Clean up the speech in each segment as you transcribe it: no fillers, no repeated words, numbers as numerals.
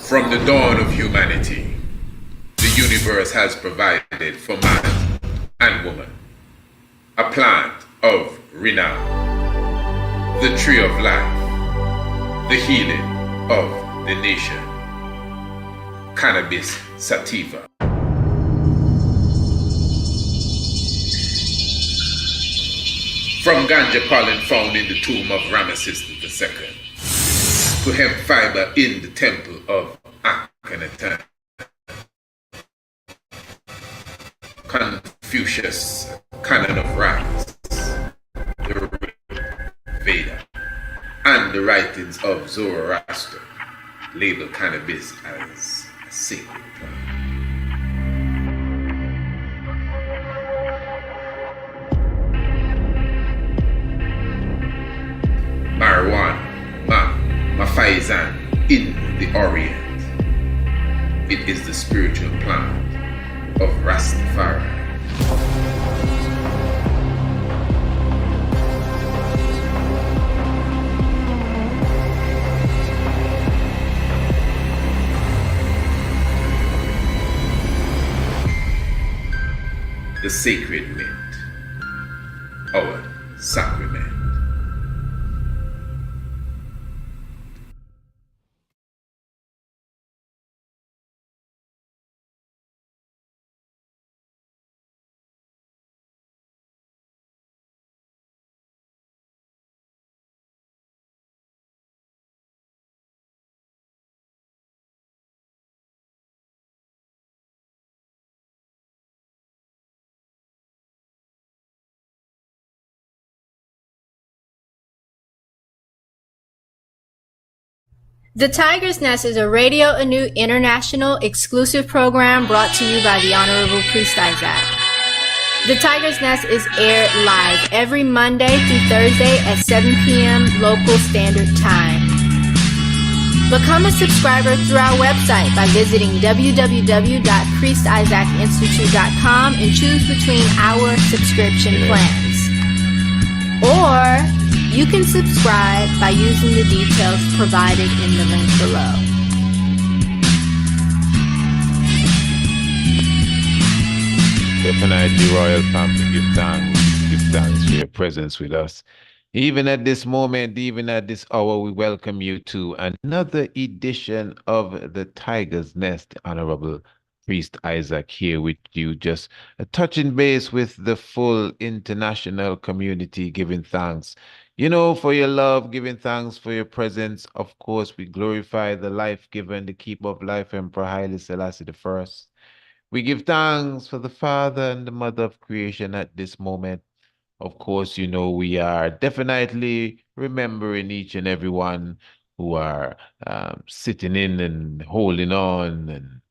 From the dawn of humanity, the universe has provided for man and woman a plant of renown, the tree of life, the healing of the nation, Cannabis sativa. From ganja pollen found in the tomb of Ramesses II to hemp fiber in the temple of Akhenaten, Confucius, canon of rites, the Veda, and the writings of Zoroaster label cannabis as a sacred plant. Marijuana, Mafaizan in the Orient. It is the spiritual plant of Rastafari. The sacred mint, our sacrament. The Tiger's Nest is a Radio Anu International exclusive program brought to you by the Honorable Priest Isaac. The Tiger's Nest is aired live every Monday through Thursday at 7 p.m. local standard time. Become a subscriber through our website by visiting www.priestisaacinstitute.com and choose between our subscription plans. Or you can subscribe by using the details provided in the link below. Definitely, Royal Family, give thanks for your presence with us. Even at this moment, even at this hour, we welcome you to another edition of the Tiger's Nest. Honorable Priest Isaac here with you, just touching base with the full international community, giving thanks, for your love, giving thanks for your presence. Of course, we glorify the life given, the keeper of life, Emperor Haile Selassie I. We give thanks for the Father and the Mother of creation at this moment. Of course, we are definitely remembering each and every one who are sitting in and holding on and,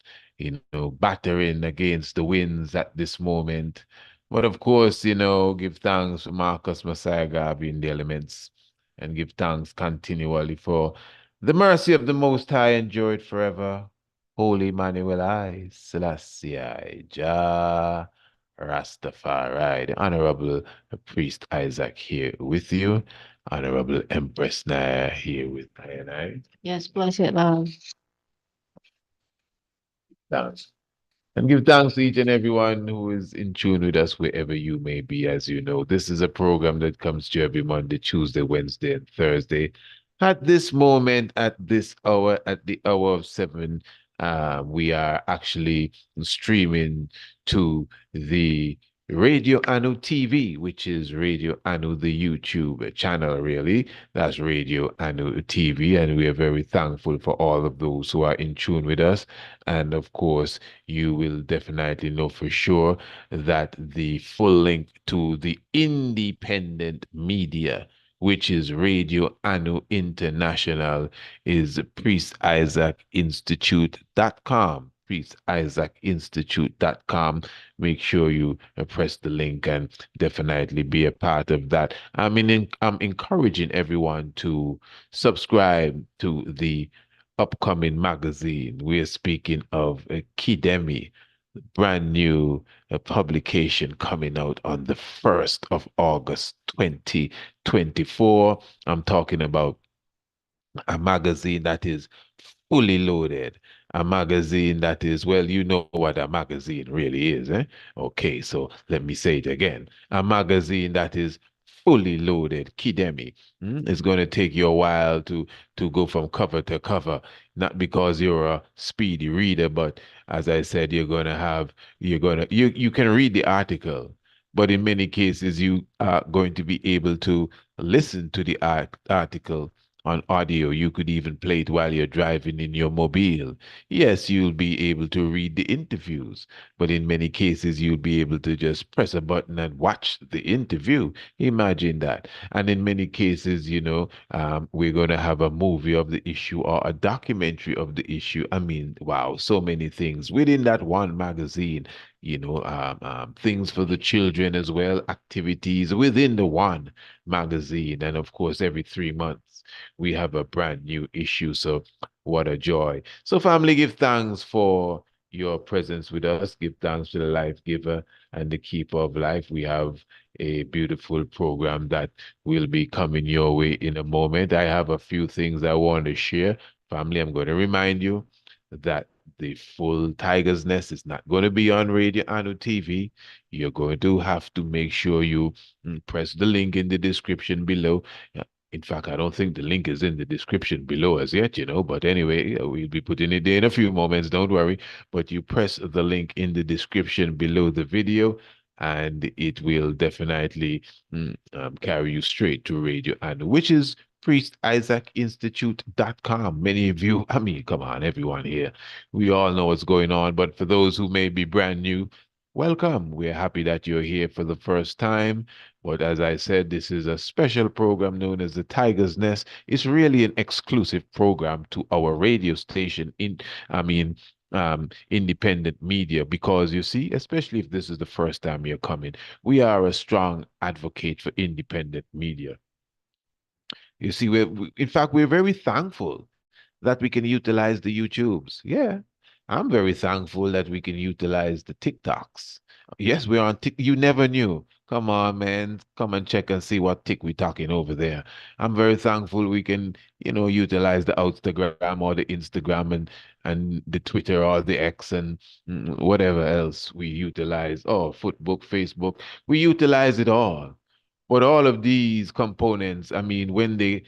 battering against the winds at this moment. But of course, give thanks for Marcus Messiah Garvey in the elements and give thanks continually for the mercy of the Most High endure it forever. Holy Emmanuel I, Selassie I, Jah. Rastafari, the Honorable Priest Isaac here with you. Honorable Empress Naya here with I and I. Yes, bless it, Lord. Thanks. And give thanks to each and everyone who is in tune with us wherever you may be. As you know, this is a program that comes to you every Monday, Tuesday, Wednesday, and Thursday. At this moment, at this hour, at the hour of 7, we are actually streaming to the Radio Anu TV, which is Radio Anu, the YouTube channel, really. That's Radio Anu TV, and we are very thankful for all of those who are in tune with us. And of course, you will definitely know for sure that the full link to the independent media, which is Radio Anu International, is priestisaacinstitute.com. priestisaacinstitute.com. Make sure you press the link and definitely be a part of that. I'm encouraging everyone to subscribe to the upcoming magazine. We're speaking of Kidemi, brand new publication coming out on the 1st of August 2024. I'm talking about a magazine that is fully loaded, a magazine that is, well, you know what a magazine really is, eh? Okay, so let me say it again. A magazine that is fully loaded, Kidemi. It's going to take you a while to go from cover to cover, not because you're a speedy reader, but as I said, you can read the article, but in many cases you are going to be able to listen to the article on audio. You could even play it while you're driving in your mobile. Yes, you'll be able to read the interviews, but in many cases, you'll be able to just press a button and watch the interview. Imagine that. And in many cases, we're going to have a movie of the issue or a documentary of the issue. I mean, wow, so many things within that one magazine. Things for the children as well, activities within the one magazine. And of course, every 3 months, we have a brand new issue. So, what a joy. So, family, give thanks for your presence with us. Give thanks to the life giver and the keeper of life. We have a beautiful program that will be coming your way in a moment. I have a few things I want to share. Family, I'm going to remind you that the full Tiger's Nest is not going to be on Radio Anu TV. You're going to have to make sure you press the link in the description below. In fact, I don't think the link is in the description below as yet, but anyway, we'll be putting it there in a few moments, don't worry. But you press the link in the description below the video, and it will definitely carry you straight to Radio Anu, which is priestisaacinstitute.com. Many of you, I mean, come on, everyone here, we all know what's going on, but for those who may be brand new, welcome. We're happy that you're here for the first time. But as I said, this is a special program known as the Tiger's Nest. It's really an exclusive program to our radio station independent media, because you see, especially if this is the first time you're coming, we are a strong advocate for independent media. You see, in fact, we're very thankful that we can utilize the YouTubes. Yeah, I'm very thankful that we can utilize the TikToks. Yes, we're on Tik. You never knew. Come on, man. Come and check and see what tick we're talking over there. I'm very thankful we can, utilize the Instagram or the Instagram and the Twitter or the X and whatever else we utilize. Oh, Footbook, Facebook. We utilize it all. But all of these components, I mean, when they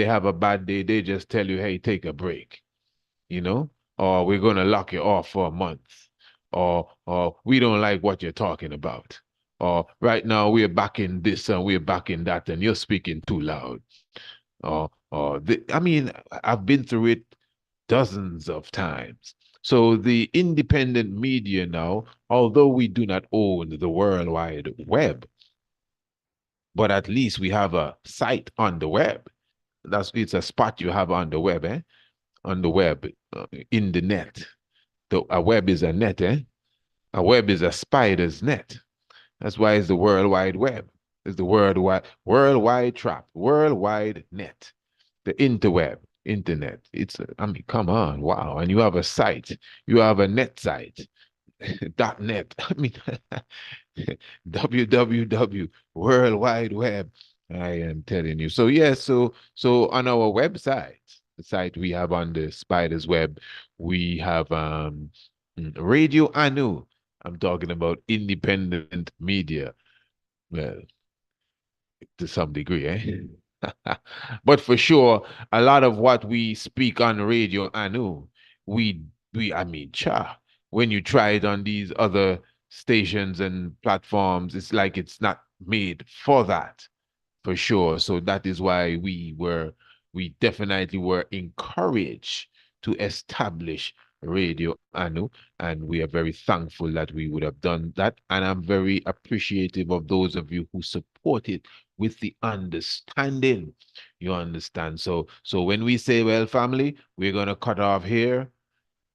have a bad day, they just tell you, hey, take a break, you know, or we're gonna lock you off for a month, or we don't like what you're talking about, or right now we're back in this and we're back in that, and you're speaking too loud. I mean, I've been through it dozens of times. So the independent media now, although we do not own the World Wide Web, but at least we have a site on the web. It's a spot you have on the web, eh? On the web, in the net. A web is a net, eh? A web is a spider's net. That's why it's the World Wide Web. It's the worldwide trap, worldwide net, the interweb, internet. I mean, come on, wow. And you have a site, you have a net site, .net. I mean, www, World Wide Web. I am telling you. So yes, so on our website, the site we have on the Spider's Web, we have Radio Anu. I'm talking about independent media. Well, to some degree, eh? But for sure, a lot of what we speak on Radio Anu, I mean, when you try it on these other stations and platforms, it's like it's not made for that, for sure. So that is why we definitely were encouraged to establish Radio Anu, and we are very thankful that we would have done that. And I'm very appreciative of those of you who support it with the understanding. You understand? So when we say, well, family, we're gonna cut off here,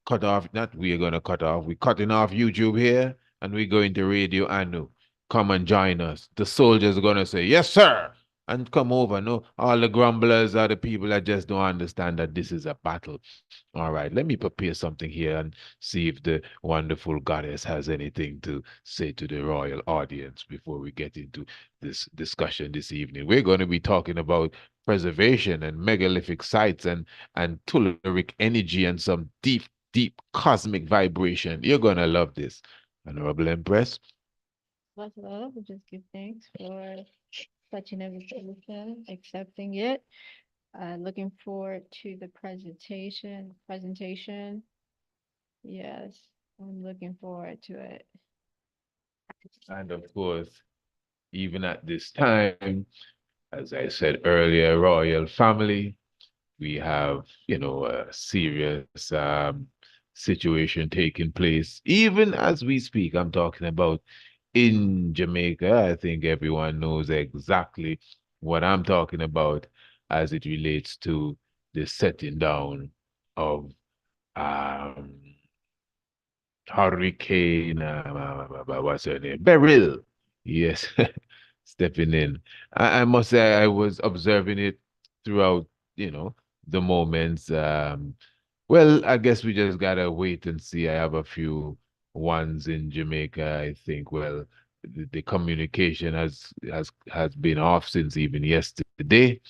cut off, not we're gonna cut off, we're cutting off YouTube here, and we're going to Radio Anu. Come and join us. The soldiers are gonna say, yes, sir. and come over. No, all the grumblers are the people that just don't understand that this is a battle. All right, let me prepare something here and see if the wonderful goddess has anything to say to the royal audience before we get into this discussion this evening. We're going to be talking about preservation and megalithic sites and telluric energy and some deep, deep cosmic vibration. You're going to love this. Honorable Empress. Much love. We just give thanks for such an invitation, accepting it. Looking forward to the presentation. Yes, I'm looking forward to it. And of course, even at this time, as I said earlier, royal family, we have, a serious situation taking place. Even as we speak, I'm talking about in Jamaica. I think everyone knows exactly what I'm talking about as it relates to the setting down of um, Hurricane, what's her name? Beryl. Yes, stepping in. I must say I was observing it throughout, the moments. Well, I guess we just gotta wait and see. I have a few ones in Jamaica. I think, well, the communication has been off since even yesterday.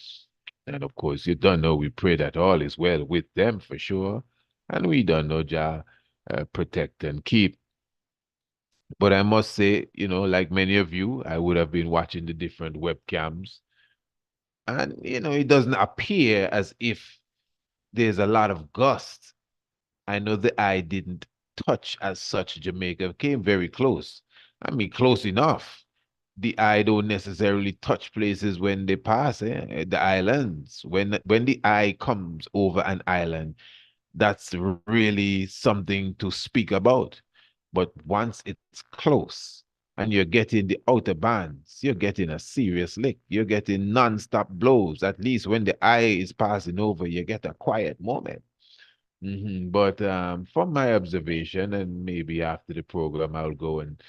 And of course, you don't know, we pray that all is well with them for sure. And we don't know, Jah protect and keep. But I must say, like many of you, I would have been watching the different webcams. And, it doesn't appear as if there's a lot of gust. I know the eye didn't touch as such Jamaica, it came very close. I mean, close enough. The eye don't necessarily touch places when they pass, the islands. When the eye comes over an island, that's really something to speak about. But once it's close and you're getting the outer bands, you're getting a serious lick. You're getting non-stop blows. At least when the eye is passing over, you get a quiet moment. But from my observation, and maybe after the program, I'll go and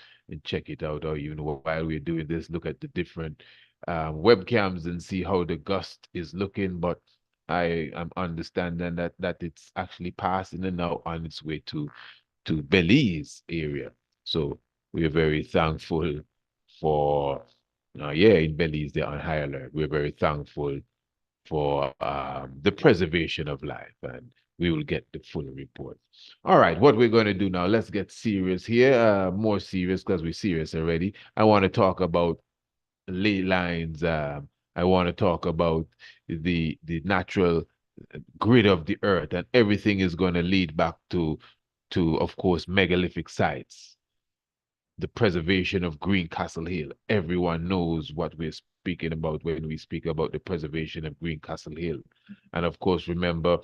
check it out, or even while we're doing this, look at the different webcams and see how the gust is looking. But I am understanding that it's actually passing and now on its way to Belize area. So we're very thankful for, in Belize, they're on high alert. We're very thankful for the preservation of life, and we will get the full report. All right, what we're going to do now, let's get serious here, more serious because we're serious already. I want to talk about ley lines. I want to talk about the natural grid of the earth, and everything is going to lead back to, of course, megalithic sites, the preservation of Greencastle Hill. Everyone knows what we're speaking about when we speak about the preservation of Greencastle Hill. And of course, remember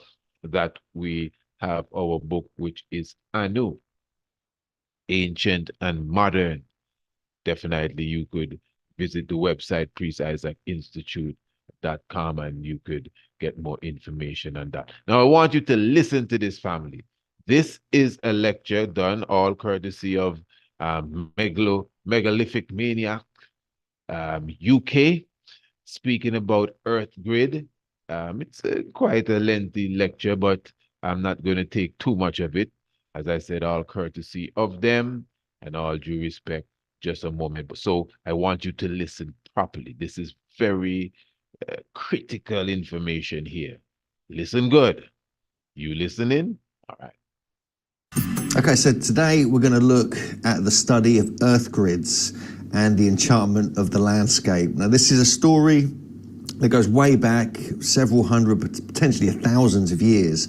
that we have our book, which is Anu, Ancient and Modern. Definitely, you could visit the website, priestisaacinstitute.com, and you could get more information on that. Now, I want you to listen to this, family. This is a lecture done all courtesy of Megalithic Maniac UK, speaking about Earth Grid. It's quite a lengthy lecture, but I'm not going to take too much of it. As I said, all courtesy of them and all due respect, just a moment. So I want you to listen properly. This is very critical information here. Listen good. You listening? All right. Okay, so today we're going to look at the study of earth grids and the enchantment of the landscape. Now, this is a story that goes way back, several hundred, potentially thousands of years,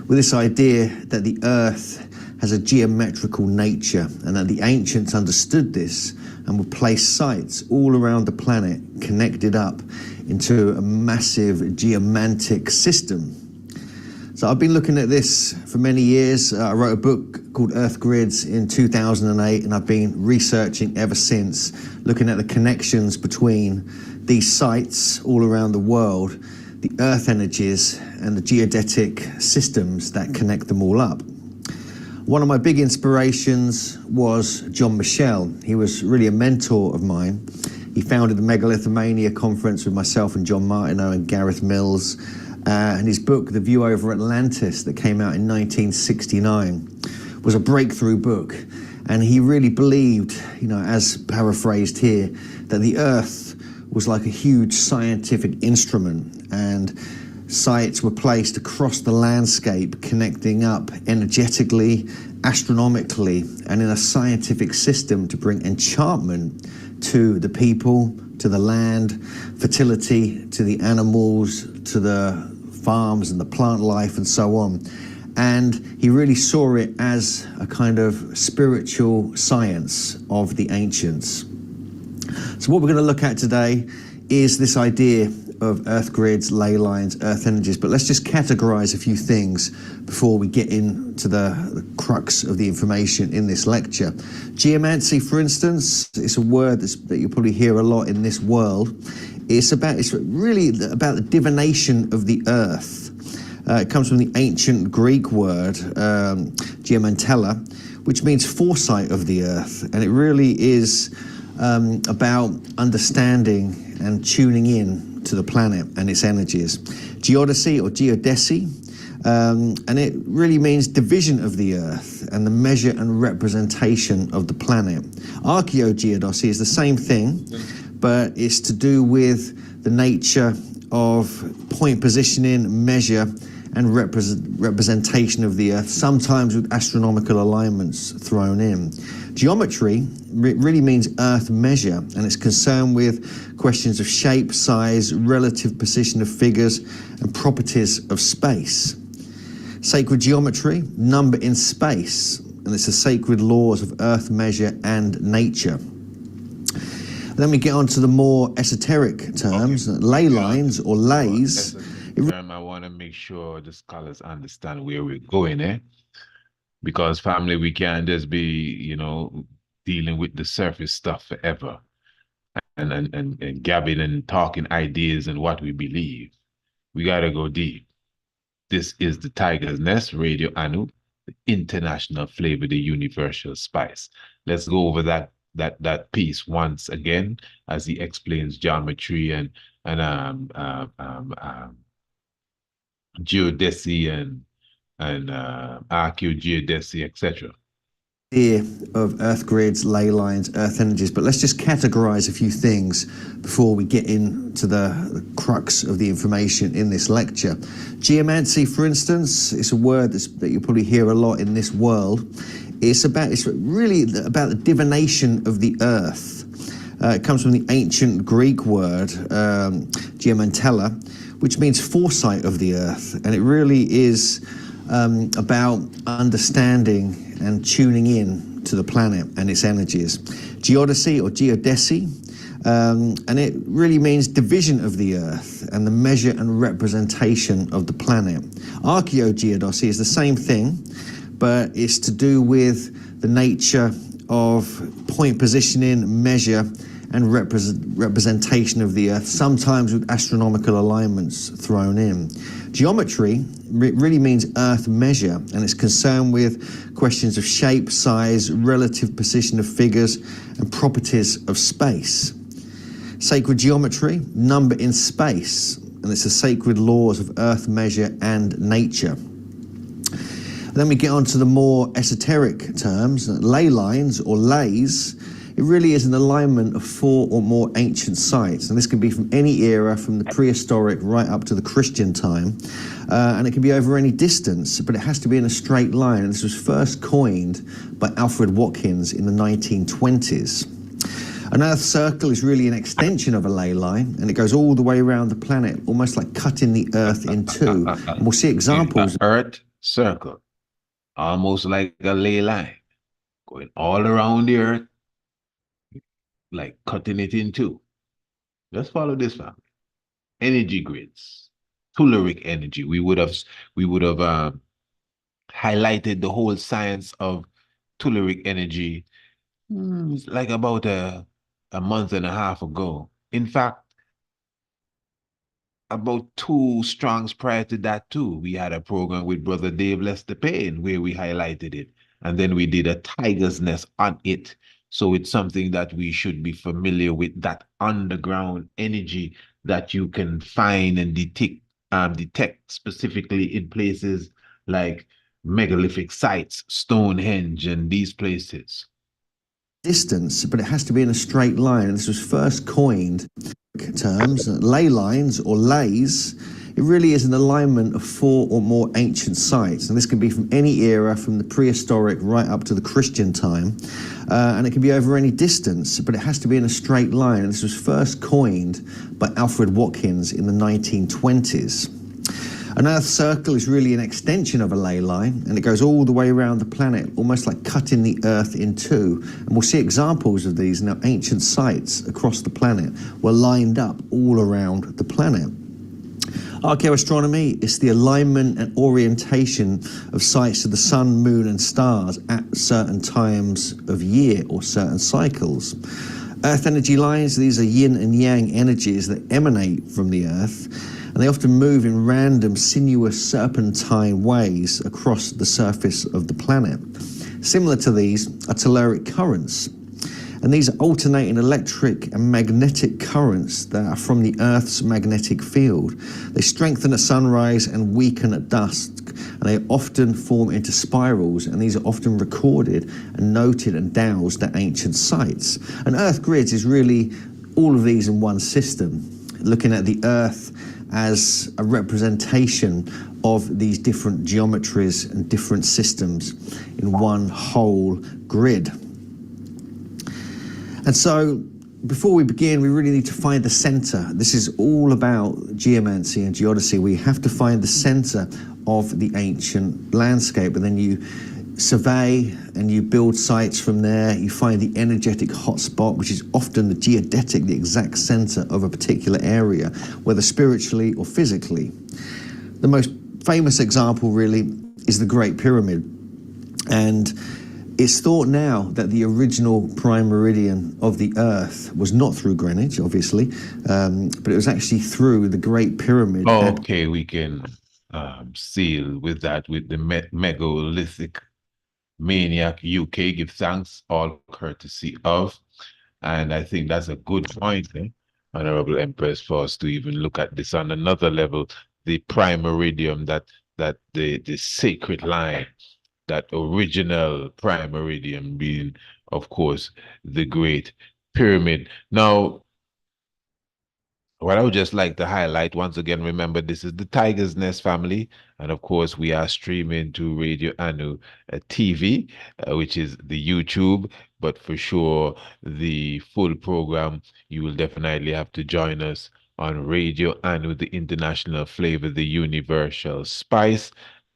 with this idea that the earth has a geometrical nature and that the ancients understood this and would place sites all around the planet connected up into a massive geomantic system. So I've been looking at this for many years. I wrote a book called Earth Grids in 2008, and I've been researching ever since, looking at the connections between these sites all around the world, the earth energies and the geodetic systems that connect them all up. One of my big inspirations was John Michel. He was really a mentor of mine. He founded the Megalithomania Conference with myself and John Martineau and Gareth Mills. And his book, The View Over Atlantis, that came out in 1969, was a breakthrough book. And he really believed, as paraphrased here, that the Earth was like a huge scientific instrument, and sites were placed across the landscape, connecting up energetically, astronomically, and in a scientific system to bring enchantment to the people, to the land, fertility to the animals, to the farms and the plant life and so on. And he really saw it as a kind of spiritual science of the ancients. So what we're going to look at today is this idea of earth grids, ley lines, earth energies. But let's just categorize a few things before we get into the crux of the information in this lecture. Geomancy, for instance, is a word that you'll probably hear a lot in this world. It's really about the divination of the earth. It comes from the ancient Greek word, geomantella, which means foresight of the earth. And it really is about understanding and tuning in to the planet and its energies. Geodesy or geodesy, and it really means division of the earth and the measure and representation of the planet. Archaeogeodesy is the same thing, but it's to do with the nature of point positioning, measure, and representation of the earth, sometimes with astronomical alignments thrown in. Geometry really means earth measure, and it's concerned with questions of shape, size, relative position of figures, and properties of space. Sacred geometry, number in space, and it's the sacred laws of earth measure and nature. Then we get on to the more esoteric terms, ley lines or lays. I want to make sure the scholars understand where we're going, because family, we can't just be, dealing with the surface stuff forever and gabbing and talking ideas and what we believe. We got to go deep. This is the Tiger's Nest Radio Anu, the international flavor, the universal spice. Let's go over that piece once again as he explains geometry and geodesy and archaeogeodesy, etc. Idea of earth grids, ley lines, earth energies, but let's just categorize a few things before we get into the crux of the information in this lecture. Geomancy, for instance, is a word that you'll probably hear a lot in this world. It's really about the divination of the earth. It comes from the ancient Greek word, geomantella, which means foresight of the earth. And it really is about understanding and tuning in to the planet and its energies. Geodesy or geodesy, and it really means division of the earth and the measure and representation of the planet. Archaeogeodesy is the same thing, but it's to do with the nature of point positioning, measure, and representation of the earth, sometimes with astronomical alignments thrown in. Geometry really means earth measure, and it's concerned with questions of shape, size, relative position of figures, and properties of space. Sacred geometry, number in space, and it's the sacred laws of earth measure and nature. Then we get on to the more esoteric terms, ley lines or lays. It really is an alignment of 4 or more ancient sites, and this can be from any era, from the prehistoric right up to the Christian time, and it can be over any distance, but it has to be in a straight line. And this was first coined by Alfred Watkins in the 1920s. An Earth circle is really an extension of a ley line, and it goes all the way around the planet, almost like cutting the Earth in two. And we'll see examples. Earth circle, almost like a ley line, going all around the Earth, like cutting it in two. Let's follow this family. Energy grids, telluric energy. We would have highlighted the whole science of telluric energy like about a month and a half ago. In fact, about 2 strongs prior to that too, we had a program with Brother Dave Lester Payne where we highlighted it. And then we did a Tiger's Nest on it So it's something that we should be familiar with, that underground energy that you can find and detect specifically in places like megalithic sites, Stonehenge, and these places. Distance, but it has to be in a straight line. And this was first coined terms, ley lines or lays. It really is an alignment of 4 or more ancient sites, and this can be from any era, from the prehistoric right up to the Christian time, and it can be over any distance, but it has to be in a straight line. And this was first coined by Alfred Watkins in the 1920s. An Earth circle is really an extension of a ley line, and it goes all the way around the planet, almost like cutting the Earth in two. And we'll see examples of these now. Ancient sites across the planet were lined up all around the planet. Archaeoastronomy is the alignment and orientation of sites to the sun, moon, and stars at certain times of year or certain cycles. Earth energy lines, these are yin and yang energies that emanate from the Earth, and they often move in random, sinuous, serpentine ways across the surface of the planet. Similar to these are telluric currents, and these are alternating electric and magnetic currents that are from the Earth's magnetic field. They strengthen at sunrise and weaken at dusk, and they often form into spirals, and these are often recorded and noted and dowsed at ancient sites. And Earth grids is really all of these in one system, looking at the Earth as a representation of these different geometries and different systems in one whole grid. And so before we begin, we really need to find the center. This is all about geomancy and geodesy. We have to find the center of the ancient landscape, and then you survey and you build sites from there. You find the energetic hotspot, which is often the geodetic, the exact center of a particular area, whether spiritually or physically. The most famous example really is the Great Pyramid, and it's thought now that the original prime meridian of the Earth was not through Greenwich, obviously, but it was actually through the Great Pyramid. Okay, we can seal with that, with the megalithic maniac UK. Give thanks, all courtesy of. And I think that's a good point, Honorable Empress, for us to even look at this on another level, the prime meridian, that the sacred line, that original prime meridian being, of course, the Great Pyramid. Now, what I would just like to highlight once again, remember, this is the Tiger's Nest family. And of course, we are streaming to Radio Anu TV, which is the YouTube. But for sure, the full program, you will definitely have to join us on Radio Anu, the international flavor, the universal spice.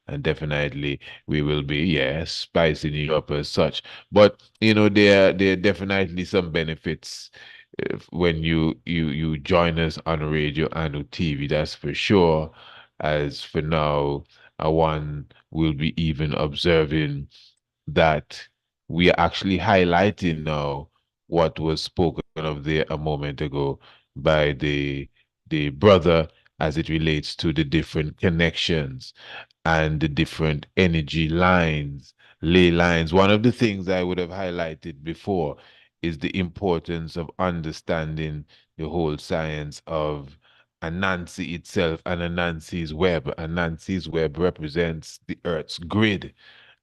And definitely we will be, spicing you up as such. But, there are definitely some benefits when you join us on Radio and TV, that's for sure. As for now, one will be even observing that we are actually highlighting now what was spoken of there a moment ago by the brother, as it relates to the different connections and the different energy lines, ley lines. One of the things I would have highlighted before is the importance of understanding the whole science of Anansi itself and Anansi's web. Anansi's web represents the Earth's grid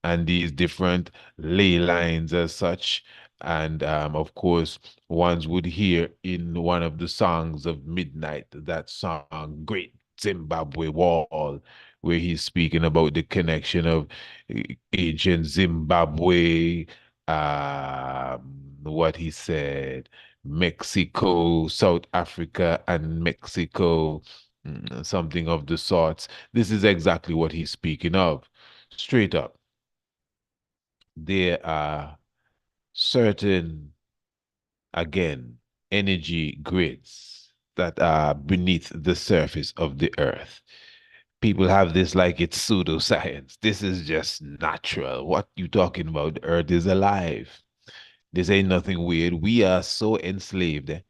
and these different ley lines as such. And of course, ones would hear in one of the songs of Midnight, that song, Great Zimbabwe Wall, where he's speaking about the connection of ancient Zimbabwe, what he said, Mexico, South Africa, and Mexico, something of the sorts. This is exactly what he's speaking of. Straight up, there are certain, again, energy grids that are beneath the surface of the earth. People have this like it's pseudoscience. This is just natural. What you talking about? The earth is alive. This ain't nothing weird. We are so enslaved.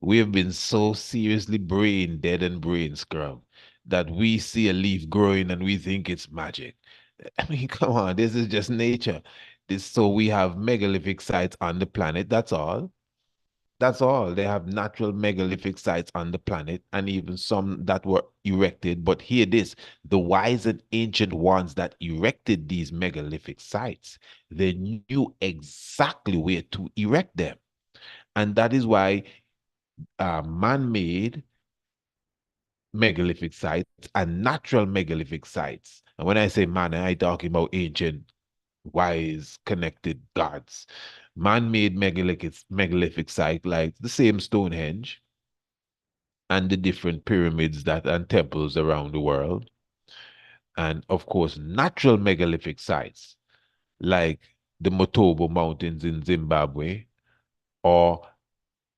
We have been so seriously brain dead and brain scrubbed that we see a leaf growing and we think it's magic. I mean, come on, this is just nature. So we have megalithic sites on the planet. That's all. That's all. They have natural megalithic sites on the planet, and even some that were erected. But hear this, the wise and ancient ones that erected these megalithic sites, they knew exactly where to erect them. And that is why man-made megalithic sites and natural megalithic sites. And when I say man, I talking about ancient, wise, connected gods. Man-made megalithic site like the same Stonehenge and the different pyramids that and temples around the world. And of course, natural megalithic sites like the Motobo Mountains in Zimbabwe or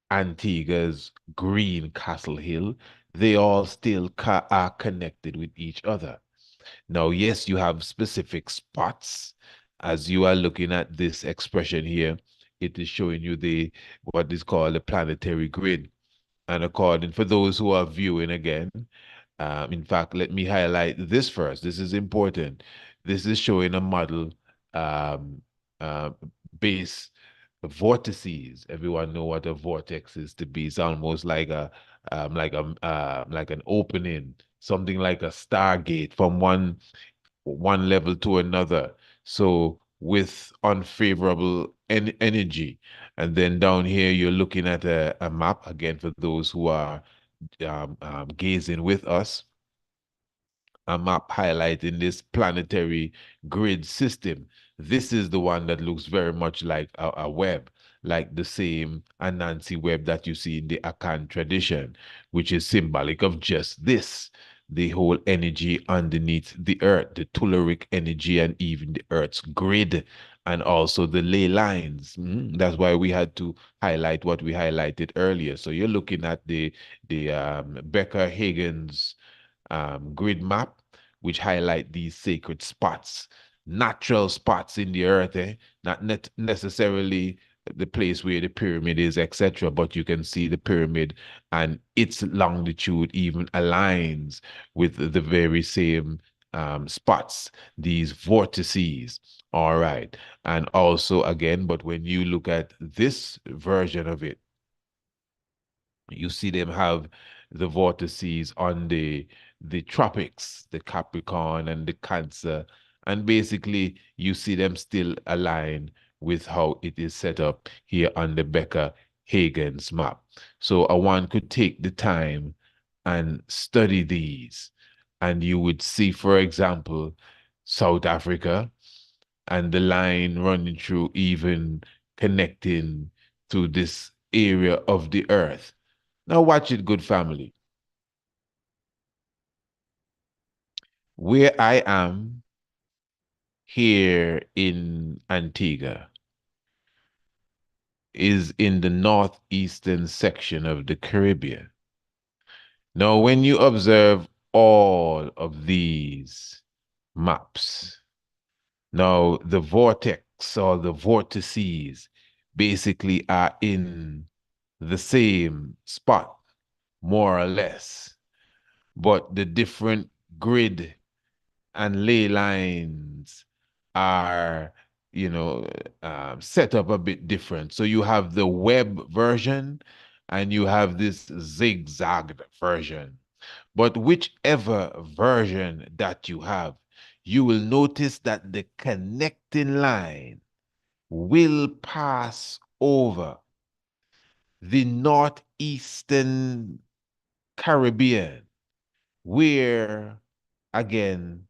Antigua's Green Castle Hill, they all still are connected with each other. Now, yes, you have specific spots. As you are looking at this expression here, it is showing you the what is called the planetary grid. And according for those who are viewing again, in fact, let me highlight this first. This is important. This is showing a model um, uh, base vortices. Everyone know what a vortex is to be. It's almost like an opening, something like a stargate from one level to another. So with unfavorable energy. And then down here, you're looking at a map again for those who are gazing with us, a map highlighting this planetary grid system. This is the one that looks very much like a web, like the same Anansi web that you see in the Akan tradition, which is symbolic of just this, the whole energy underneath the earth, the telluric energy, and even the earth's grid, and also the ley lines. That's why we had to highlight what we highlighted earlier. So you're looking at the Becker-Higgins grid map, which highlight these sacred spots, natural spots in the earth, not necessarily the place where the pyramid is, etc. But you can see the pyramid and its longitude even aligns with the very same spots, these vortices. All right. And also, again, but when you look at this version of it, you see them have the vortices on the tropics, the Capricorn and the Cancer, and basically you see them still align with how it is set up here on the Becker Hagen's map. So one could take the time and study these, and you would see, for example, South Africa and the line running through, even connecting to this area of the earth. Now watch it, good family. Where I am here in Antigua is in the northeastern section of the Caribbean. Now, when you observe all of these maps, now the vortex or the vortices basically are in the same spot, more or less, but the different grid and ley lines are, set up a bit different. So you have the web version and you have this zigzagged version. But whichever version that you have, you will notice that the connecting line will pass over the northeastern Caribbean, where again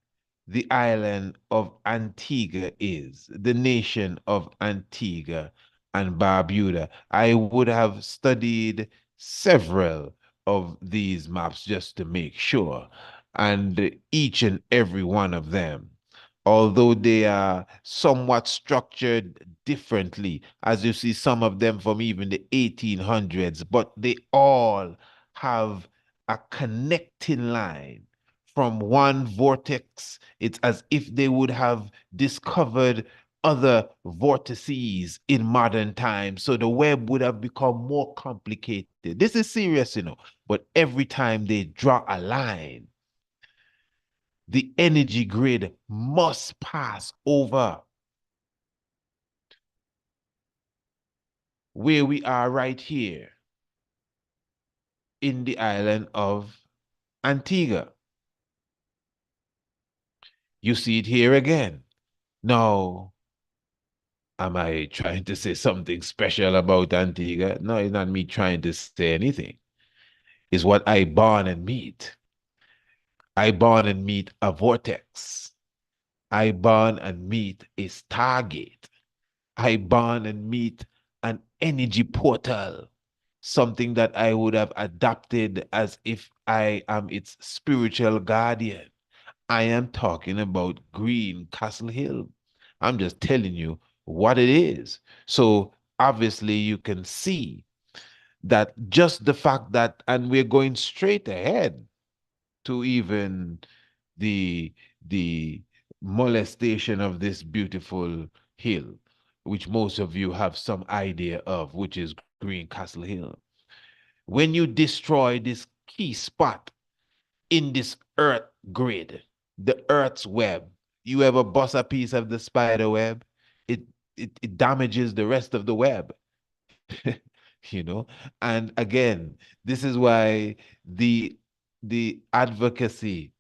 the island of Antigua is, the nation of Antigua and Barbuda. I would have studied several of these maps just to make sure, and each and every one of them, although they are somewhat structured differently, as you see some of them from even the 1800s, but they all have a connecting line from one vortex. It's as if they would have discovered other vortices in modern times. So the web would have become more complicated. This is serious, but every time they draw a line, the energy grid must pass over where we are right here in the island of Antigua. You see it here again. Now, am I trying to say something special about Antigua? No, it's not me trying to say anything. It's what I born and meet. I born and meet a vortex. I born and meet a stargate. I born and meet an energy portal, something that I would have adopted as if I am its spiritual guardian. I am talking about Green Castle Hill. I'm just telling you what it is. So obviously you can see that just the fact that, and we're going straight ahead to even the the molestation of this beautiful hill, which most of you have some idea of, which is Green Castle Hill. When you destroy this key spot in this earth grid, the earth's web, you ever bust a piece of the spider web, it it damages the rest of the web. you know. And again, this is why the advocacy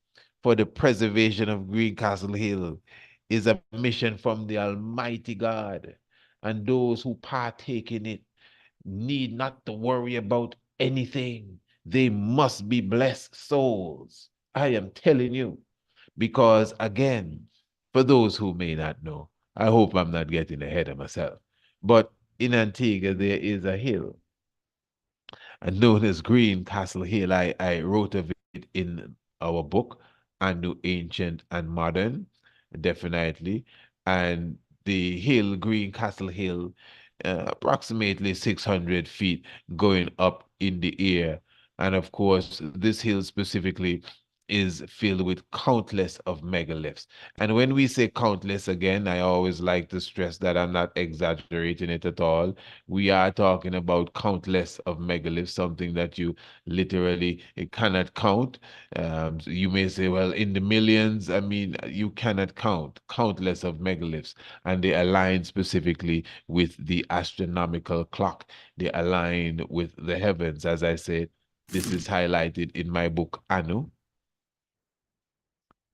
for the preservation of Greencastle Hill is a mission from the Almighty God, and those who partake in it need not to worry about anything. They must be blessed souls. I am telling you, because again, for those who may not know, I hope I'm not getting ahead of myself, but in Antigua there is a hill known as Green Castle Hill. I wrote of it in our book, Anu Ancient and Modern, definitely. And the hill, Green Castle Hill, approximately 600 feet going up in the air. And of course, this hill specifically is filled with countless of megaliths. And when we say countless, again, I always like to stress that I'm not exaggerating it at all. We are talking about countless of megaliths, something that you literally cannot count. So you may say, well, in the millions, I mean, you cannot count countless of megaliths, and they align specifically with the astronomical clock. They align with the heavens, as I said. This is highlighted in my book, Anu,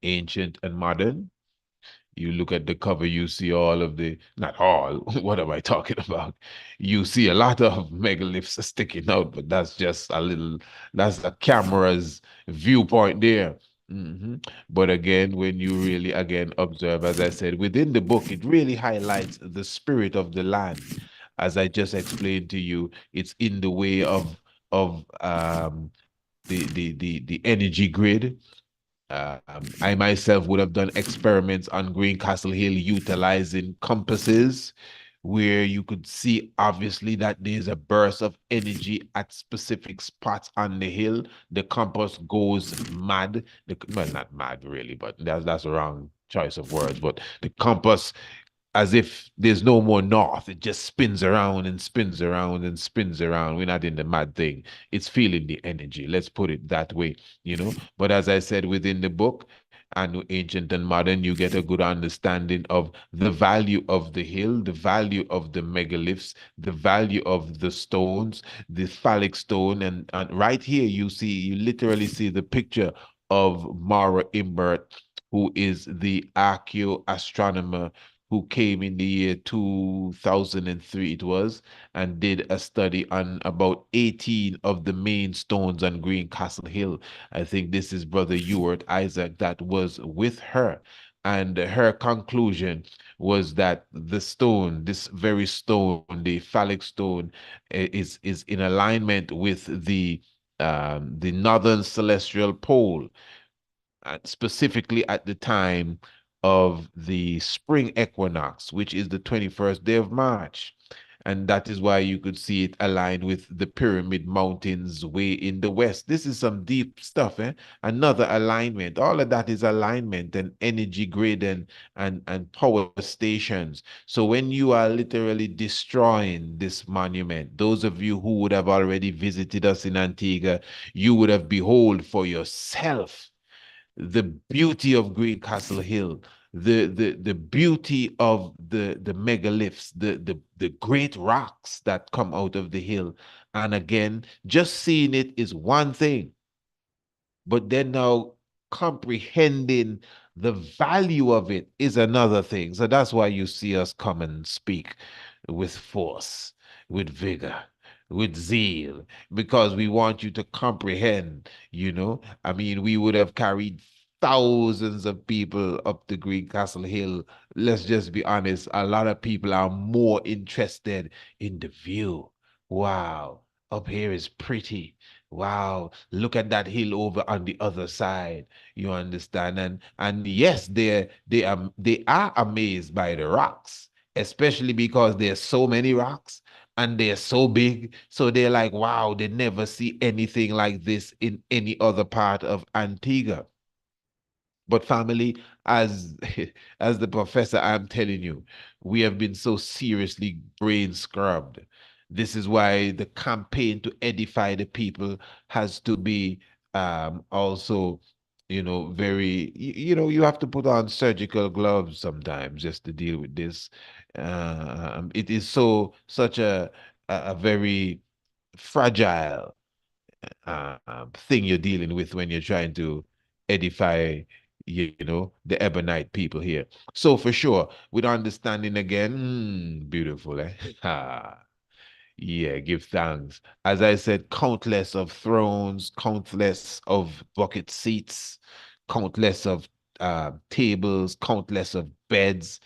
Ancient and Modern. You look at the cover, you see all of the, not all, what am I talking about? You see a lot of megaliths sticking out, but that's just a little, that's the camera's viewpoint there. But again, when you really, again, observe, as I said, within the book, it really highlights the spirit of the land. As I just explained to you, it's in the way of the energy grid. I myself would have done experiments on Greencastle Hill utilizing compasses, where you could see obviously that there's a burst of energy at specific spots on the hill. The compass goes mad. Well, not mad really, but that's a wrong choice of words. But the compass, as if there's no more north. It just spins around and spins around and spins around. We're not in the mad thing. It's feeling the energy. Let's put it that way. But as I said within the book, and Ancient and Modern, you get a good understanding of the value of the hill, the value of the megaliths, the value of the stones, the phallic stone. And right here, you literally see the picture of Mara Imbert, who is the archaeoastronomer who came in the year 2003, it was, and did a study on about 18 of the main stones on Greencastle Hill. I think this is Brother Ewart Isaac that was with her. And her conclusion was that the stone, this very stone, the phallic stone, is in alignment with the northern celestial pole, specifically at the time of the spring equinox, which is the 21st day of March. And that is why you could see it aligned with the Pyramid Mountains way in the west. This is some deep stuff, eh? Another alignment. All of that is alignment and energy grid and power stations. So when you are literally destroying this monument, those of you who would have already visited us in Antigua, you would have behold for yourself the beauty of Greencastle Hill, the beauty of the megaliths, the great rocks that come out of the hill. And again, just seeing it is one thing, but then now comprehending the value of it is another thing. So that's why you see us come and speak with force, with vigor, with zeal, because we want you to comprehend, you know. I mean, we would have carried thousands of people up the Greencastle Hill. Let's just be honest, a lot of people are more interested in the view. Wow, up here is pretty. Wow, look at that hill over on the other side. You understand? And yes, they are amazed by the rocks, especially because there's so many rocks and they're so big. So they're like, wow, they never see anything like this in any other part of Antigua. But family, as as the professor, I'm telling you, we have been so seriously brain scrubbed. This is why the campaign to edify the people has to be also, very, you have to put on surgical gloves sometimes just to deal with this. It is such a very fragile thing you're dealing with when you're trying to edify, the Ebonite people here. So for sure, with understanding again, beautiful, eh? Ah, yeah, give thanks. As I said, countless of thrones, countless of bucket seats, countless of tables, countless of beds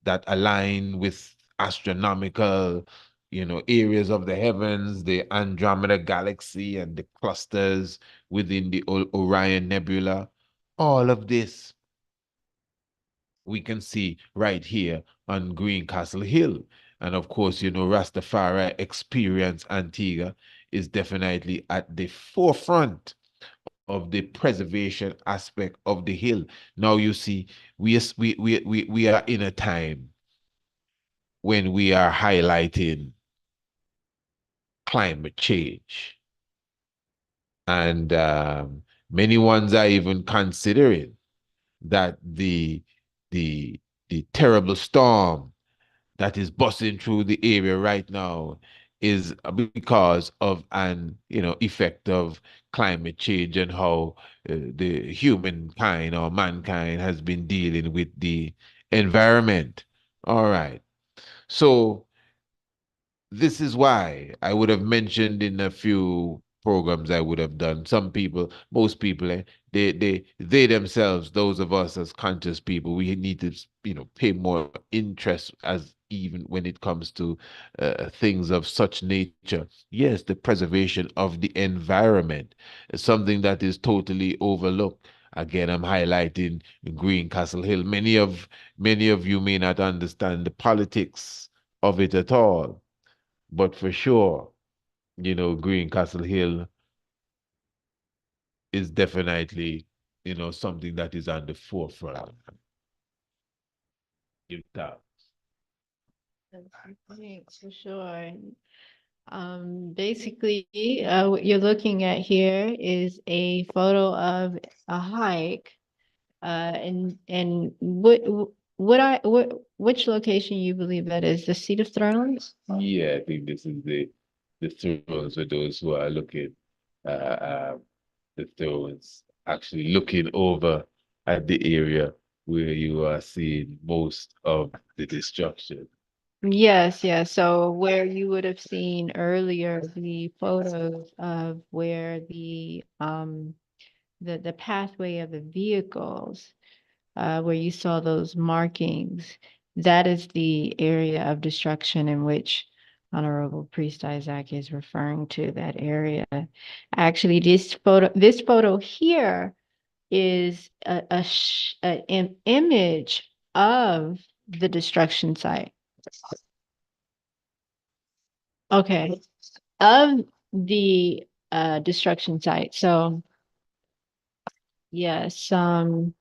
that align with astronomical, areas of the heavens, the Andromeda Galaxy and the clusters within the Orion Nebula. All of this we can see right here on Greencastle Hill. And of course, Rastafari Experience Antigua is definitely at the forefront of the preservation aspect of the hill. Now you see, we are in a time when we are highlighting climate change. And many ones are even considering that the the terrible storm that is busting through the area right now is because of an effect of climate change and how the humankind or mankind has been dealing with the environment. All right. So this is why I would have mentioned in a few programs I would have done. Some people, most people, they themselves, those of us as conscious people, we need to, pay more interest as even when it comes to things of such nature. Yes, the preservation of the environment is something that is totally overlooked. Again, I'm highlighting Greencastle Hill. Many of you may not understand the politics of it at all, but for sure, Greencastle Hill is definitely, something that is on the forefront. Give that. Thanks, for sure. Basically, what you're looking at here is a photo of a hike. And which location you believe that is? The Seat of Thrones? Yeah, I think this is the thrones for those who are looking the thrones, actually looking over at the area where you are seeing most of the destruction. Yes, yes. So where you would have seen earlier the photos of where the pathway of the vehicles, where you saw those markings, that is the area of destruction in which Honorable Priest Isaac is referring to that area. Actually, this photo here is an image of the destruction site. Okay, of the destruction site. So yes, well,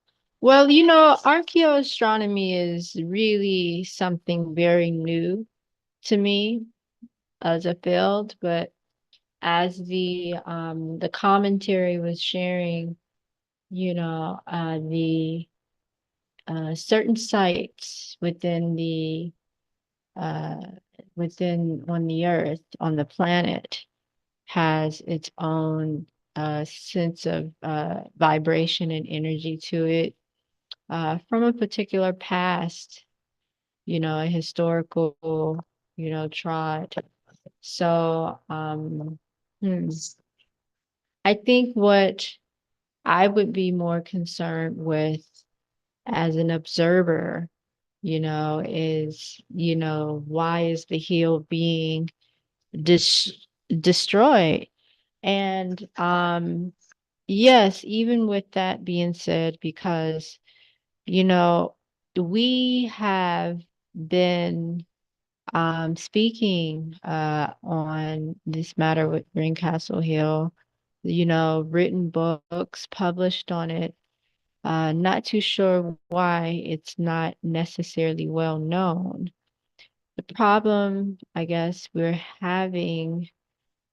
archaeoastronomy is really something very new to me as a field, but as the commentary was sharing, the certain sites uh, within on the earth, on the planet, has its own sense of vibration and energy to it from a particular past, a historical, trot. So, hmm, I think what I would be more concerned with as an observer, is, why is the heel being destroyed? And yes, even with that being said, because, you know, we have been speaking on this matter with Greencastle Hill, written books published on it. Not too sure why it's not necessarily well known. The problem, I guess, we're having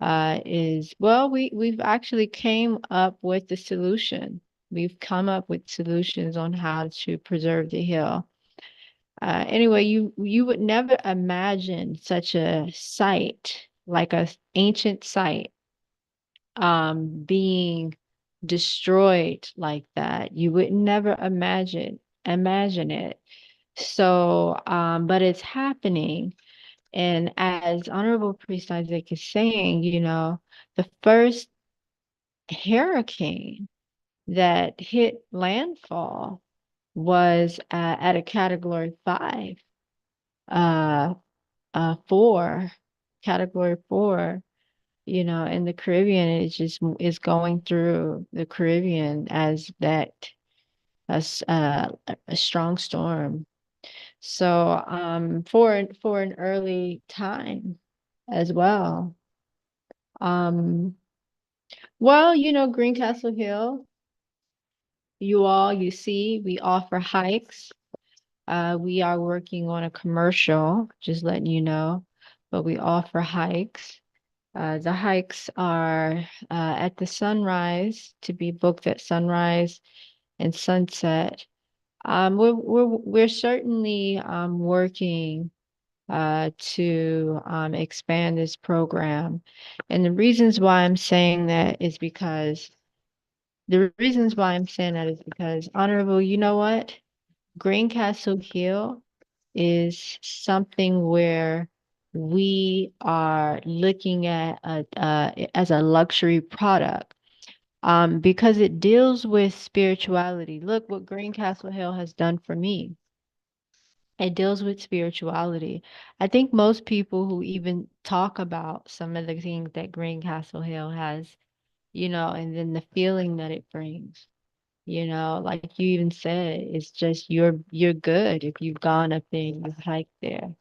is, well, we've actually came up with the solution. We've come up with solutions on how to preserve the hill. Anyway, you would never imagine such a site, like a ancient site, being destroyed like that. You would never imagine it. So, but it's happening. And as Honorable Priest Isaac is saying, the first hurricane that hit landfall was at a category 5, uh, 4, category 4, in the Caribbean. It just is going through the Caribbean as that a strong storm. So for an early time as well. Um, well, Greencastle Hill, you see, we offer hikes. We are working on a commercial, just letting you know, but we offer hikes. The hikes are at the sunrise, to be booked at sunrise and sunset. We're certainly working to expand this program. And the reasons why I'm saying that is because, Honorable, you know what? Greencastle Hill is something where we are looking at as a luxury product, because it deals with spirituality. Look what Greencastle Hill has done for me. It deals with spirituality. I think most people who even talk about some of the things that Greencastle Hill has, and then the feeling that it brings, like you even said, it's just you're good if you've gone up there and you've hiked there.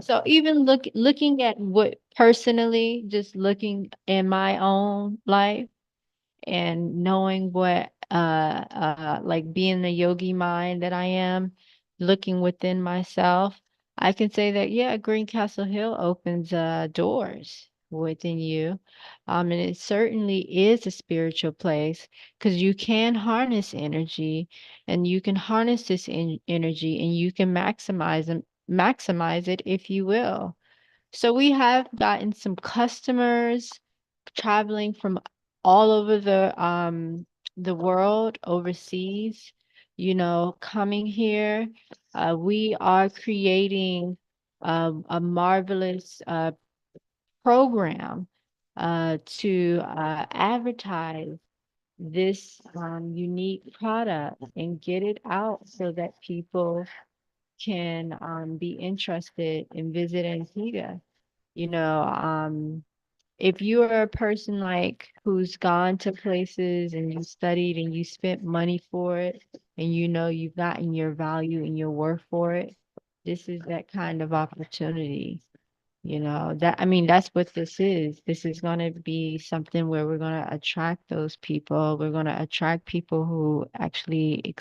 So even looking at what personally, just looking in my own life and knowing what like being the yogi mind that I am, looking within myself, I can say that, yeah, Greencastle Hill opens doors within you. And it certainly is a spiritual place, because you can harness energy, and you can harness this energy, and you can maximize it, if you will. So we have gotten some customers traveling from all over the world, overseas, coming here. We are creating a marvelous program to advertise this unique product and get it out so that people can be interested in visiting Antigua. You know, if you are a person like who's gone to places and you studied and you spent money for it, and you've gotten your value and your worth for it, this is that kind of opportunity. That, I mean, that's what this is. This is going to be something where we're going to attract those people. We're going to attract people who actually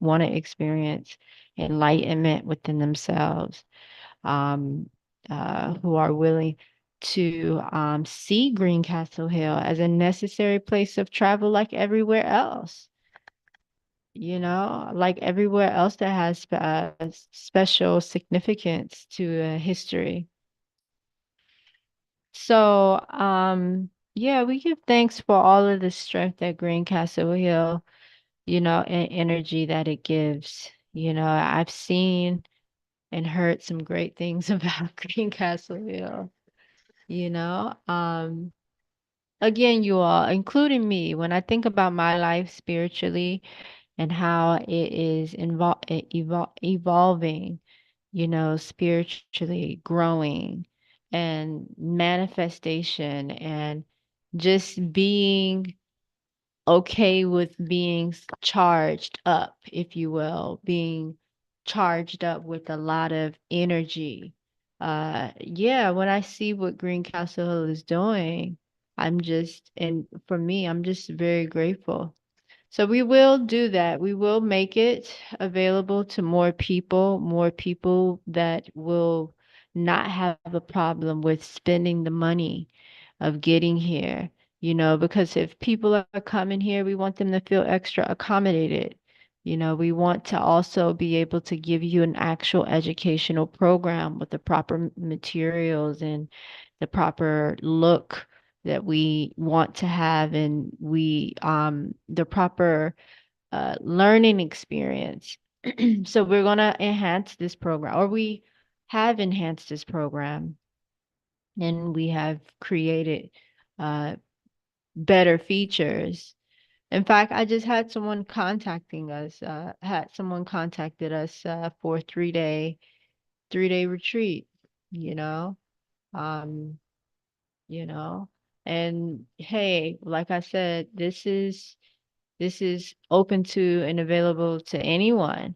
want to experience enlightenment within themselves, um, who are willing to see Greencastle Hill as a necessary place of travel like everywhere else. like everywhere else that has special significance to history. So, yeah, we give thanks for all of the strength that Greencastle Hill, and energy that it gives. I've seen and heard some great things about Greencastle Hill, you know. Again, you all, including me, when I think about my life spiritually and how it is evolving, spiritually growing and manifestation and just being okay with being charged up, if you will, being charged up with a lot of energy. Yeah, when I see what Greencastle Hill is doing, and for me, I'm just very grateful. So we will do that. We will make it available to more people that will not have a problem with spending the money of getting here, because if people are coming here, we want them to feel extra accommodated. We want to also be able to give you an actual educational program with the proper materials and the proper look that we want to have, and the proper learning experience. So we're going to enhance this program, or we have enhanced this program, and we have created uh, better features. In fact, I just had someone contacted us for a 3-day retreat, you know. Um, you know, and hey, like I said, this is open to and available to anyone.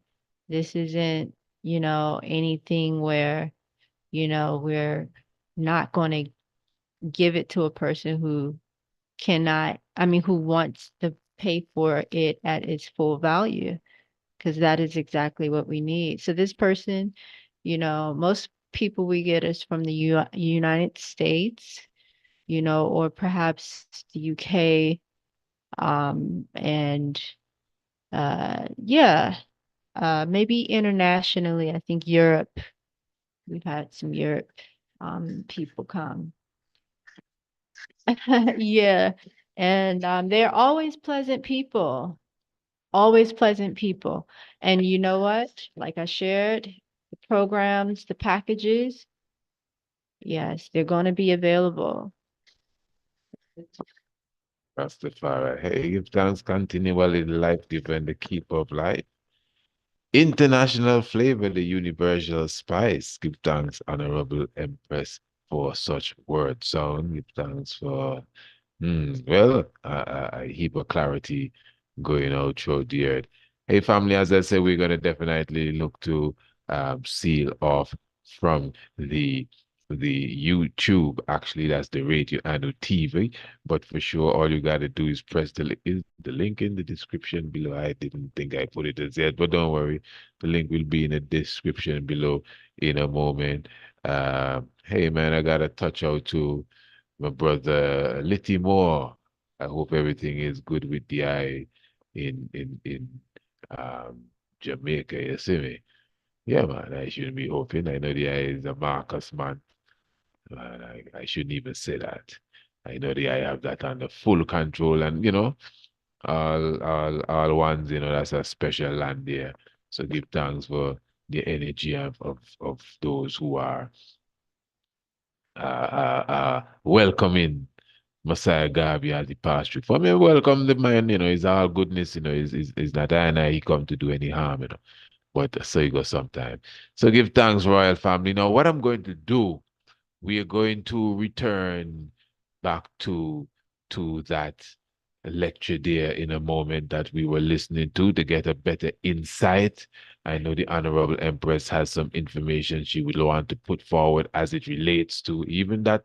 This isn't, anything where, we're not going to give it to a person who who wants to pay for it at its full value, because that is exactly what we need. So this person, most people we get is from the United States, or perhaps the UK, and yeah, maybe internationally. I think Europe. We've had some Europe people come. Yeah. And they're always pleasant people, always pleasant people. And you know what? Like I shared, the programs, the packages, yes, they're going to be available. Rastafari. Hey, give thanks continually, the life giver and the keeper of life. International flavor, the universal spice. Give thanks, Honorable Empress, for such word sound. Give thanks for a heap of clarity going out through the earth. Hey, family, as I said, we're going to definitely look to seal off from the YouTube. Actually, that's the radio and the TV. But for sure, all you got to do is press the link in the description below. I didn't think I put it as yet, but don't worry. The link will be in the description below in a moment. Hey, man, I got to touch out to my brother Litty Moore. I hope everything is good with the eye in um Jamaica, you see me? Yeah, man, I shouldn't be hoping. I know the eye is a Marcus man. Man, I shouldn't even say that. I know the eye have that under full control, and all ones, that's a special land there. So give thanks for the energy of those who are welcoming Messiah Garvey as the pastor. For me, welcome the man, it's all goodness, is not I and I he come to do any harm, But so you go sometime. So give thanks, royal family. Now, what I'm going to do, we are going to return back to that lecture there in a moment that we were listening to get a better insight. I know the Honorable Empress has some information she would want to put forward as it relates to even that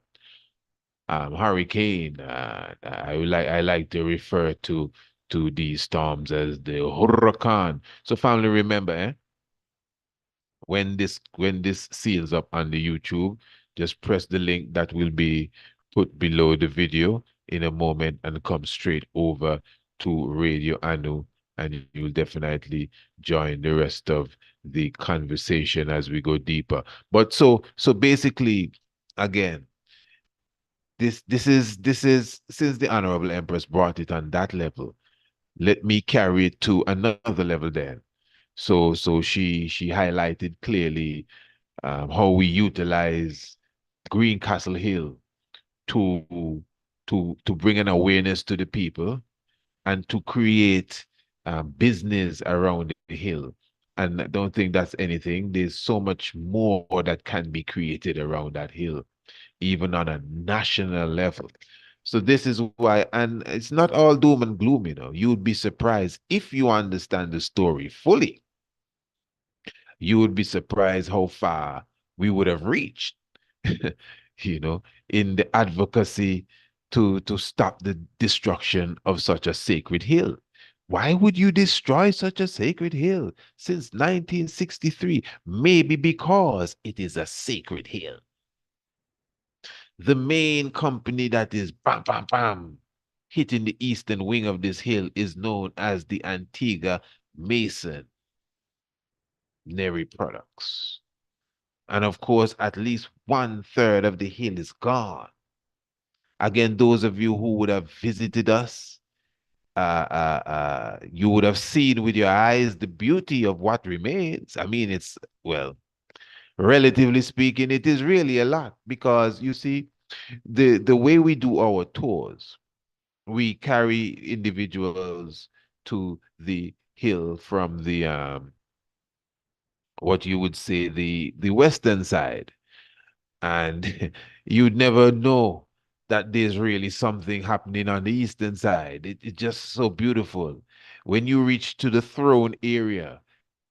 hurricane. I like to refer to these storms as the hurricane. So family, remember, when this seals up on the YouTube, just press the link that will be put below the video in a moment and come straight over to Radio Anu and you'll definitely join the rest of the conversation as we go deeper. But so basically, again, this is since the Honorable Empress brought it on that level, let me carry it to another level then. So she highlighted clearly how we utilize Greencastle Hill to to bring an awareness to the people and to create business around the hill. And I don't think that's anything. There's so much more that can be created around that hill, even on a national level. So this is why, and it's not all doom and gloom, you know. You would be surprised if you understand the story fully. You would be surprised how far we would have reached, you know, in the advocacy to stop the destruction of such a sacred hill. Why would you destroy such a sacred hill since 1963? Maybe because it is a sacred hill. The main company that is bam, bam, bam, hitting the eastern wing of this hill is known as the Antigua Masonry Products. And of course, at least 1/3 of the hill is gone. Again, those of you who would have visited us, you would have seen with your eyes the beauty of what remains. I mean, it's, well, relatively speaking, it is really a lot because you see, the way we do our tours, we carry individuals to the hill from the what you would say the western side, and you'd never know that there's really something happening on the eastern side. It's just so beautiful. When you reach to the throne area,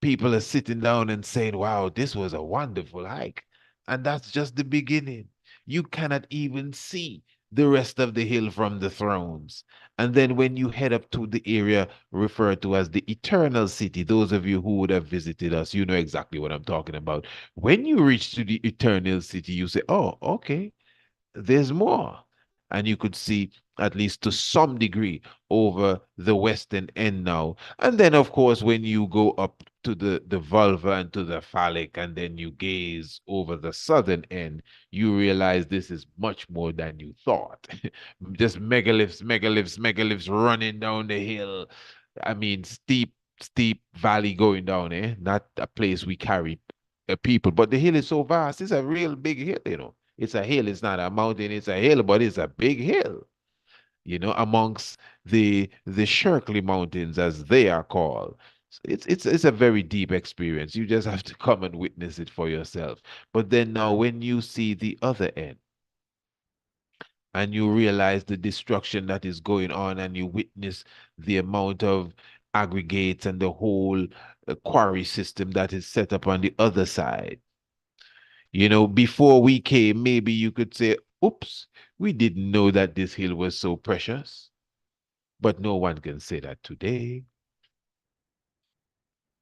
people are sitting down and saying, wow, this was a wonderful hike. And that's just the beginning. You cannot even see the rest of the hill from the thrones. And then when you head up to the area referred to as the Eternal City, those of you who would have visited us, you know exactly what I'm talking about. When you reach to the Eternal City, you say, oh, okay, there's more. And you could see, at least to some degree, over the western end now. And then, of course, when you go up to the vulva and to the phallic, and then you gaze over the southern end, you realize this is much more than you thought. Just megaliths, megaliths, megaliths running down the hill. I mean, steep valley going down, eh? Not a place we carry people, but the hill is so vast. It's a real big hill, you know. It's a hill. It's not a mountain. It's a hill, but it's a big hill, you know, amongst the Shirkley Mountains, as they are called. It's a very deep experience. You just have to come and witness it for yourself. But then now, when you see the other end and you realize the destruction that is going on, and you witness the amount of aggregates and the whole quarry system that is set up on the other side. You know, before we came, maybe you could say, oops, we didn't know that this hill was so precious. But no one can say that today.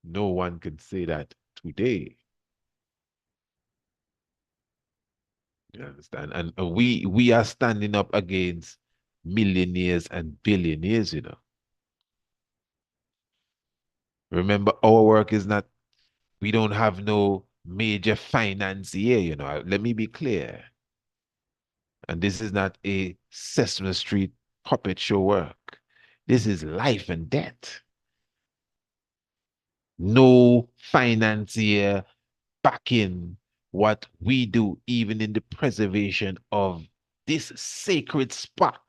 No one can say that today. You understand? And we are standing up against millionaires and billionaires, you know. Remember, our work is not, we don't have no major financier, you know. Let me be clear. And this is not a Sesame Street puppet show work. This is life and death. No financier backing what we do, even in the preservation of this sacred spot,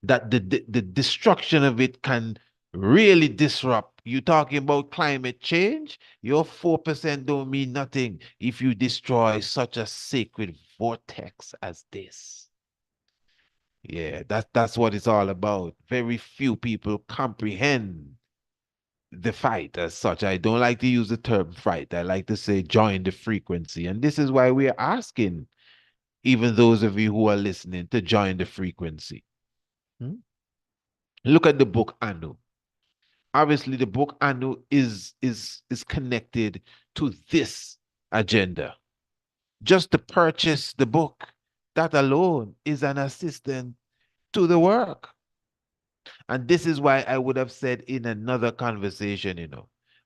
that the destruction of it can really disrupt. You talking about climate change? Your 4% don't mean nothing if you destroy such a sacred vortex as this. Yeah, that's what it's all about. Very few people comprehend the fight as such. I don't like to use the term fight. I like to say join the frequency. And this is why we are asking even those of you who are listening to join the frequency. Hmm? Look at the book Anu. Obviously, the book Anu is connected to this agenda. Just to purchase the book, that alone is an assistant to the work. And this is why I would have said in another conversation,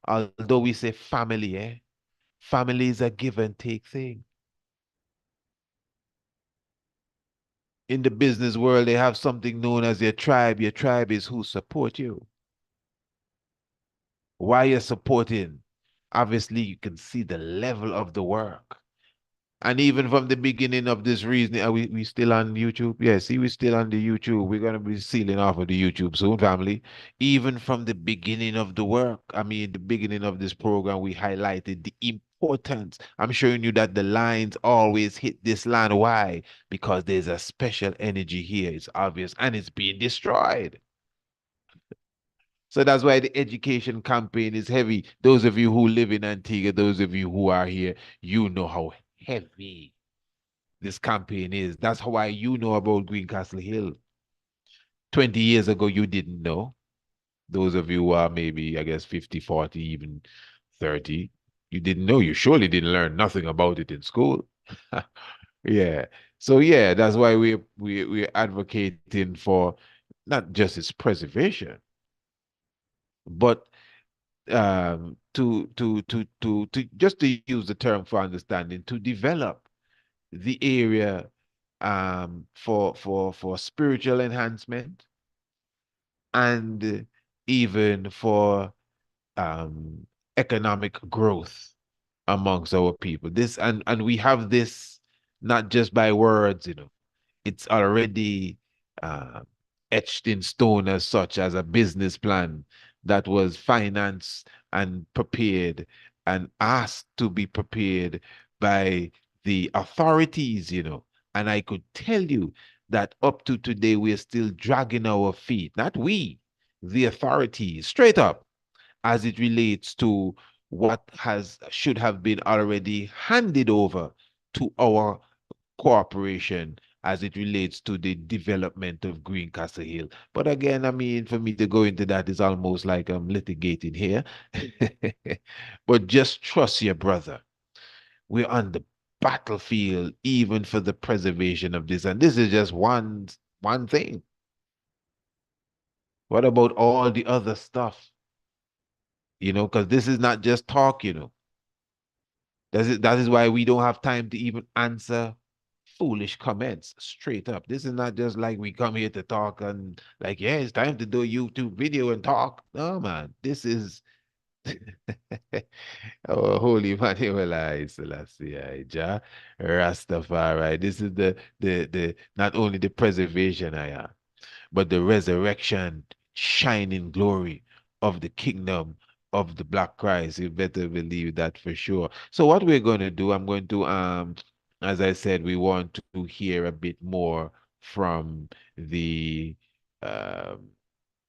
although we say family, family is a give and take thing. In the business world, they have something known as your tribe. Your tribe is who support you. Why you're supporting? Obviously, you can see the level of the work. And even from the beginning of this reasoning, are we still on YouTube? Yeah, see, we're still on the YouTube. We're going to be sealing off of the YouTube soon, family. Even from the beginning of the work, the beginning of this program, we highlighted the importance. I'm showing you that the lines always hit this line. Why? Because there's a special energy here. It's obvious, and it's being destroyed. So that's why the education campaign is heavy. Those of you who live in Antigua, those of you who are here, you know how heavy this campaign is. That's why you know about Greencastle Hill. 20 years ago, you didn't know. Those of you who are maybe, I guess, 50, 40, even 30, you didn't know. You surely didn't learn nothing about it in school. Yeah. So yeah, that's why we're advocating for not just its preservation, but to just to use the term for understanding, to develop the area for spiritual enhancement and even for economic growth amongst our people. This and we have this not just by words, it's already etched in stone as such, as a business plan that was financed and prepared and asked to be prepared by the authorities, And I could tell you that up to today, we're still dragging our feet, not we, the authorities, straight up, as it relates to what should have been already handed over to our cooperation as it relates to the development of Greencastle Hill. But again, for me to go into that is almost like I'm litigating here. But just trust your brother. We're on the battlefield even for the preservation of this. And this is just one thing. What about all the other stuff? Because this is not just talk, That is why we don't have time to even answer foolish comments straight up. This is not just like we come here to talk and like, yeah, it's time to do a YouTube video and talk. No, man, this is oh, holy Manuel Selassie, Jah Rastafari. This is the not only the preservation, but the resurrection, shining glory of the kingdom of the Black Christ. You better believe that for sure. So what we're going to do, I'm going to as I said, we want to hear a bit more from the um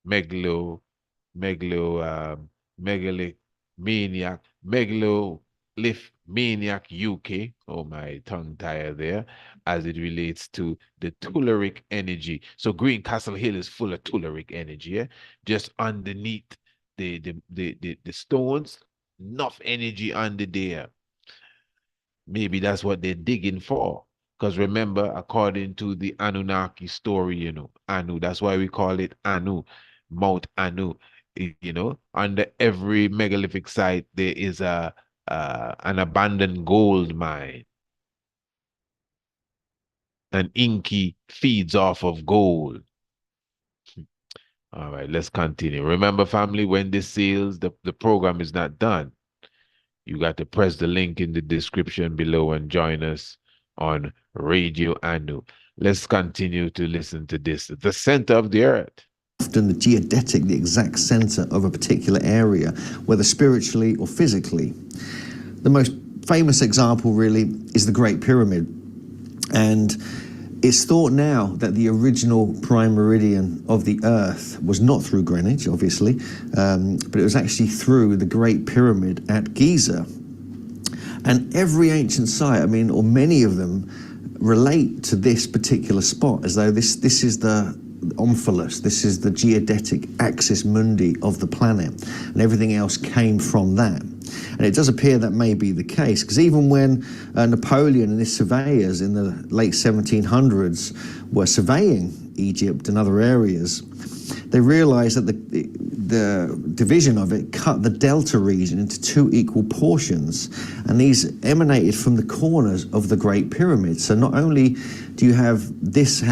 megalo megalo megalomaniac megalolithmaniac UK. Oh, my tongue tied there, as it relates to the telluric energy. So Greencastle Hill is full of telluric energy, just underneath the stones, enough energy under there. Maybe that's what they're digging for. Because remember, according to the Anunnaki story, Anu, that's why we call it Anu, Mount Anu. Under every megalithic site, there is an abandoned gold mine. An Inky feeds off of gold. All right, let's continue. Remember, family, when this seals, the program is not done. You got to press the link in the description below and join us on Radio Anu. Let's continue to listen to this. The center of the earth. Often the geodetic, the exact center of a particular area, whether spiritually or physically. The most famous example really is the Great Pyramid. And it's thought now that the original prime meridian of the Earth was not through Greenwich, obviously, but it was actually through the Great Pyramid at Giza. And every ancient site, or many of them, relate to this particular spot, as though this is the omphalos, this is the geodetic axis mundi of the planet, and everything else came from that. And it does appear that may be the case, because even when Napoleon and his surveyors in the late 1700s were surveying Egypt and other areas, they realized that the division of it cut the delta region into 2 equal portions, and these emanated from the corners of the Great Pyramid. So not only do you have this